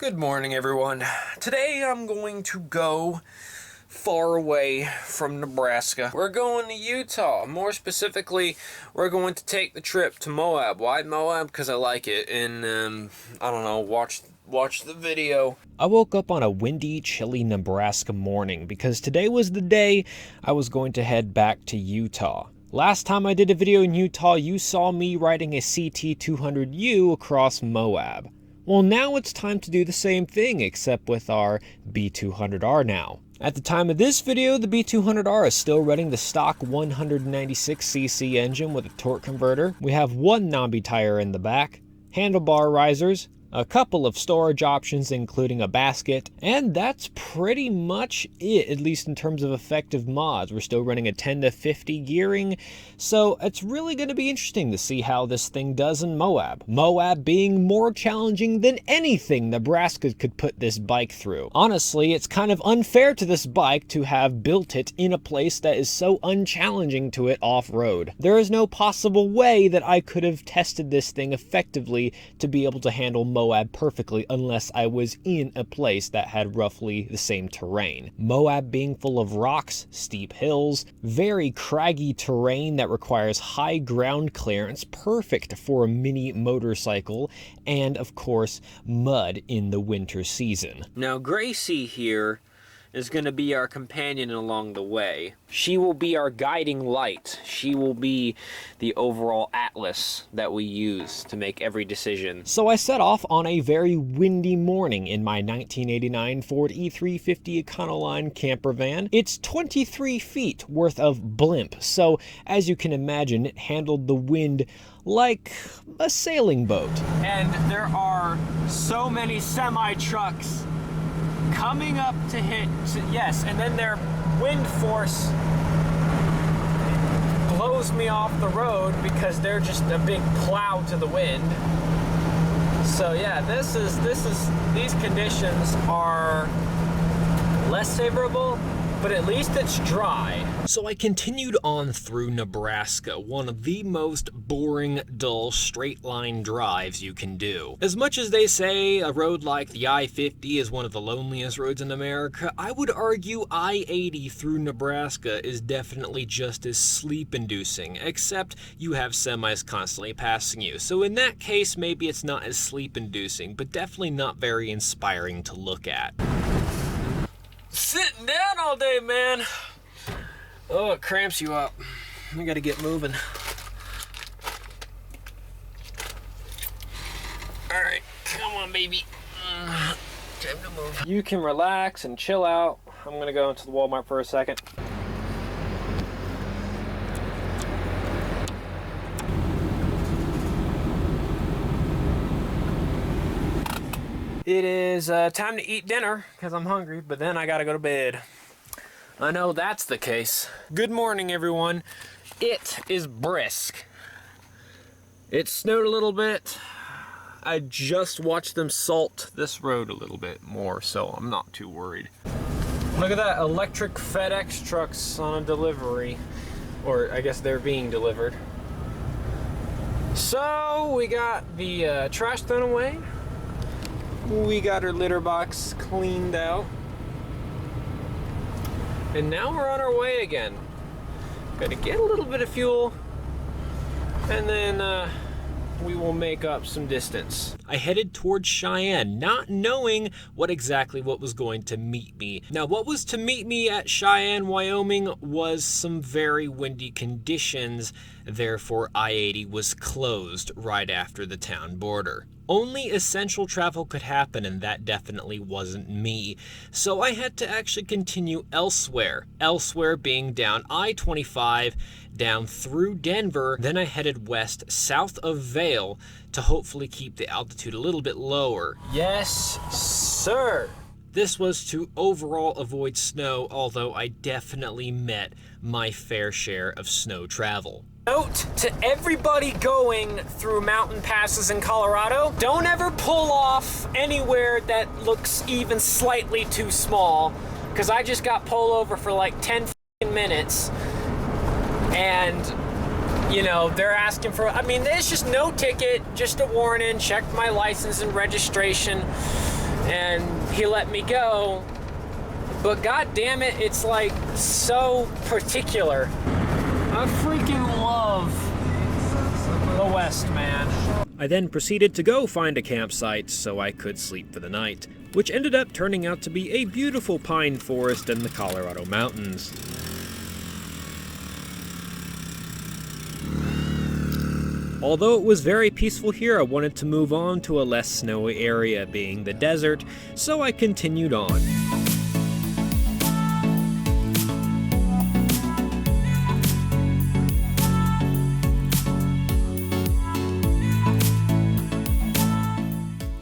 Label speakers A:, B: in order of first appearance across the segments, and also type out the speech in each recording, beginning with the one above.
A: Good morning, everyone. Today I'm going to go far away from Nebraska. We're going to Utah. More specifically, we're going to take the trip to Moab. Why Moab? Because I like it, and I don't know, watch the video.
B: I woke up on a windy, chilly Nebraska morning because today was the day I was going to head back to Utah. Last time I did a video in Utah, you saw me riding a CT200U across Moab. Well, now it's time to do the same thing, except with our B200R now. At the time of this video, the B200R is still running the stock 196cc engine with a torque converter. We have one knobby tire in the back, handlebar risers, a couple of storage options including a basket, and that's pretty much it, at least in terms of effective mods. We're still running a 10 to 50 gearing, so it's really going to be interesting to see how this thing does in Moab. Moab being more challenging than anything Nebraska could put this bike through. Honestly, it's kind of unfair to this bike to have built it in a place that is so unchallenging to it off-road. There is no possible way that I could have tested this thing effectively to be able to handle Moab perfectly unless I was in a place that had roughly the same terrain. Moab being full of rocks, steep hills, very craggy terrain that requires high ground clearance, perfect for a mini motorcycle, and of course mud in the winter season.
A: Now Gracie here is going to be our companion along the way. She will be our guiding light. She will be the overall atlas that we use to make every decision.
B: So I set off on a very windy morning in my 1989 Ford E350 Econoline camper van. It's 23 feet worth of blimp, so as you can imagine, it handled the wind like a sailing boat.
A: And there are so many semi-trucks coming up to hit, yes, and then their wind force blows me off the road because they're just a big plow to the wind. So yeah, these conditions are less favorable, but at least it's dry.
B: So I continued on through Nebraska, one of the most boring, dull, straight line drives you can do. As much as they say a road like the I-50 is one of the loneliest roads in America, I would argue I-80 through Nebraska is definitely just as sleep-inducing, except you have semis constantly passing you. So in that case, maybe it's not as sleep-inducing, but definitely not very inspiring to look at.
A: Sitting down all day, man. Oh, it cramps you up. We gotta get moving. All right, come on, baby. Time to move. You can relax and chill out. I'm gonna go into the Walmart for a second. It is time to eat dinner because I'm hungry, but then I gotta go to bed. I know that's the case. Good morning, everyone. It is brisk. It snowed a little bit. I just watched them salt this road a little bit more, so I'm not too worried. Look at that, electric FedEx trucks on a delivery. Or I guess they're being delivered. So we got the trash thrown away. We got our litter box cleaned out. And now we're on our way again. Gotta get a little bit of fuel, and then we will make up some distance.
B: I headed towards Cheyenne, not knowing what was going to meet me. Now, what was to meet me at Cheyenne, Wyoming was some very windy conditions. Therefore, I-80 was closed right after the town border. Only essential travel could happen, and that definitely wasn't me. So I had to actually continue elsewhere. Elsewhere being down I-25, down through Denver. Then I headed west south of Vail to hopefully keep the altitude a little bit lower.
A: Yes, sir.
B: This was to overall avoid snow, although I definitely met my fair share of snow travel.
A: Note to everybody going through mountain passes in Colorado, don't ever pull off anywhere that looks even slightly too small, because I just got pulled over for like 10 minutes, and you know, they're asking for, I mean, there's just no ticket, just a warning, checked my license and registration, and he let me go. But god damn it, it's like so particular. I freaking love the West, man.
B: I then proceeded to go find a campsite so I could sleep for the night, which ended up turning out to be a beautiful pine forest in the Colorado mountains. Although it was very peaceful here, I wanted to move on to a less snowy area, being the desert, so I continued on.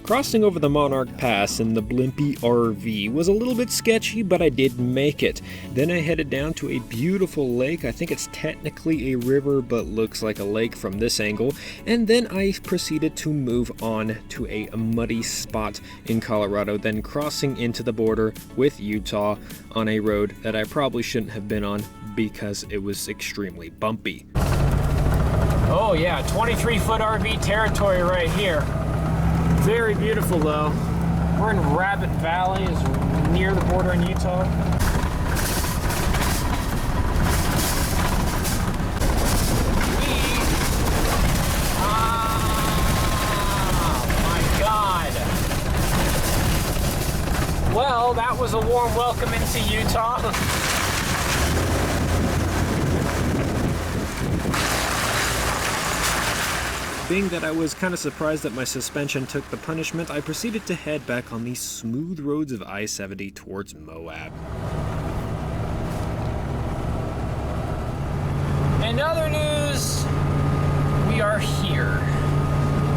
B: Crossing over the Monarch Pass in the Blimpie RV was a little bit sketchy, but I did make it. Then I headed down to a beautiful lake. I think it's technically a river, but looks like a lake from this angle. And then I proceeded to move on to a muddy spot in Colorado, then crossing into the border with Utah on a road that I probably shouldn't have been on because it was extremely bumpy.
A: Oh yeah, 23-foot RV territory right here. Very beautiful though. We're in Rabbit Valley, is near the border in Utah. Oh my God. Well, that was a warm welcome into Utah.
B: Being that I was kind of surprised that my suspension took the punishment, I proceeded to head back on the smooth roads of I-70 towards Moab.
A: In other news, we are here.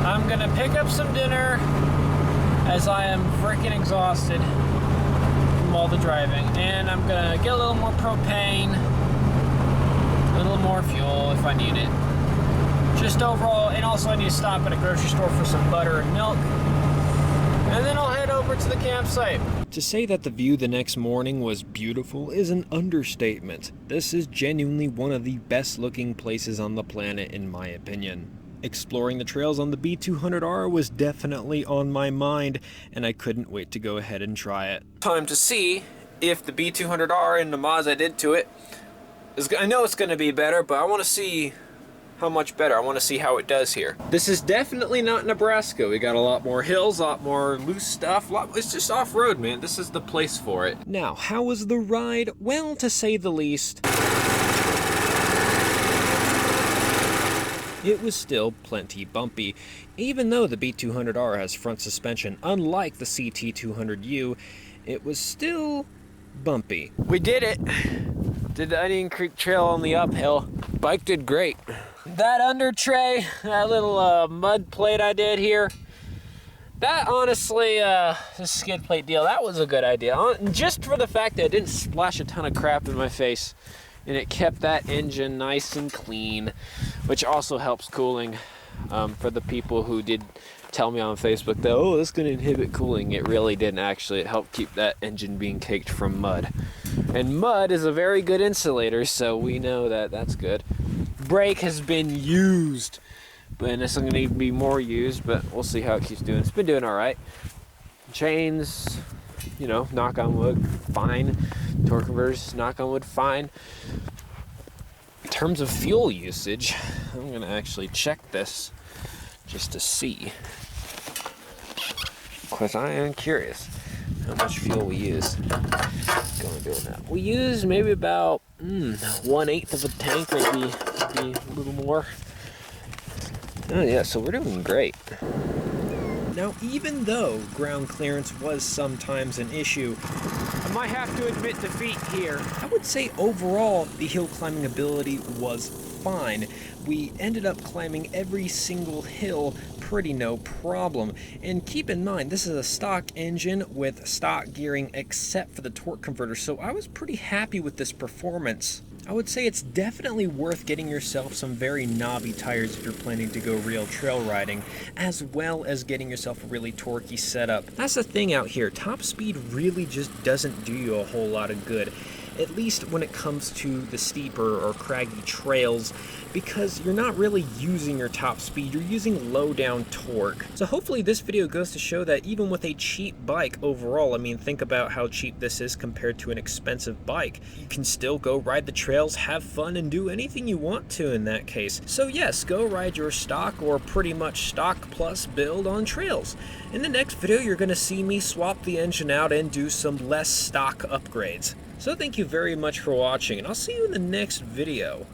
A: I'm gonna pick up some dinner as I am freaking exhausted from all the driving, and I'm gonna get a little more propane, a little more fuel if I need it. Just overall, and also I need to stop at a grocery store for some butter and milk. And then I'll head over to the campsite.
B: To say that the view the next morning was beautiful is an understatement. This is genuinely one of the best looking places on the planet in my opinion. Exploring the trails on the B200R was definitely on my mind, and I couldn't wait to go ahead and try it.
A: Time to see if the B200R and the mods I did to it I know it's going to be better, but I want to see how much better. I want to see how it does here. This is definitely not Nebraska. We got a lot more hills, a lot more loose stuff. It's just off-road, man. This is the place for it.
B: Now, how was the ride? Well, to say the least, it was still plenty bumpy. Even though the B200R has front suspension, unlike the CT200U, it was still bumpy.
A: We did it. Did the Onion Creek Trail on the uphill. Bike did great. That under tray, that little mud plate I did here, that honestly, this skid plate deal, that was a good idea. Just for the fact that it didn't splash a ton of crap in my face, and it kept that engine nice and clean, which also helps cooling. For the people who did tell me on Facebook that, oh, this is going to inhibit cooling, it really didn't actually. It helped keep that engine being caked from mud. And mud is a very good insulator, so we know that that's good. Brake has been used, and this is going to need to be more used, but we'll see how it keeps doing. It's been doing all right. Chains, you know, knock on wood, fine. Torque converters, knock on wood, fine. In terms of fuel usage, I'm going to actually check this just to see, because I am curious how much fuel we use. Going doing that. We use maybe about 1/8 of a tank, maybe a little more. Oh yeah, so we're doing great.
B: Now, even though ground clearance was sometimes an issue,
A: I might have to admit defeat here.
B: I would say overall the hill climbing ability was fine. We ended up climbing every single hill pretty no problem. And keep in mind, this is a stock engine with stock gearing except for the torque converter, so I was pretty happy with this performance. I would say it's definitely worth getting yourself some very knobby tires if you're planning to go real trail riding, as well as getting yourself a really torquey setup. That's the thing out here, top speed really just doesn't do you a whole lot of good. at least when it comes to the steeper or craggy trails, because you're not really using your top speed, you're using low down torque. So hopefully this video goes to show that even with a cheap bike overall, I mean, think about how cheap this is compared to an expensive bike, you can still go ride the trails, have fun, and do anything you want to in that case. So yes, go ride your stock or pretty much stock plus build on trails. In the next video, you're going to see me swap the engine out and do some less stock upgrades. So thank you very much for watching, and I'll see you in the next video.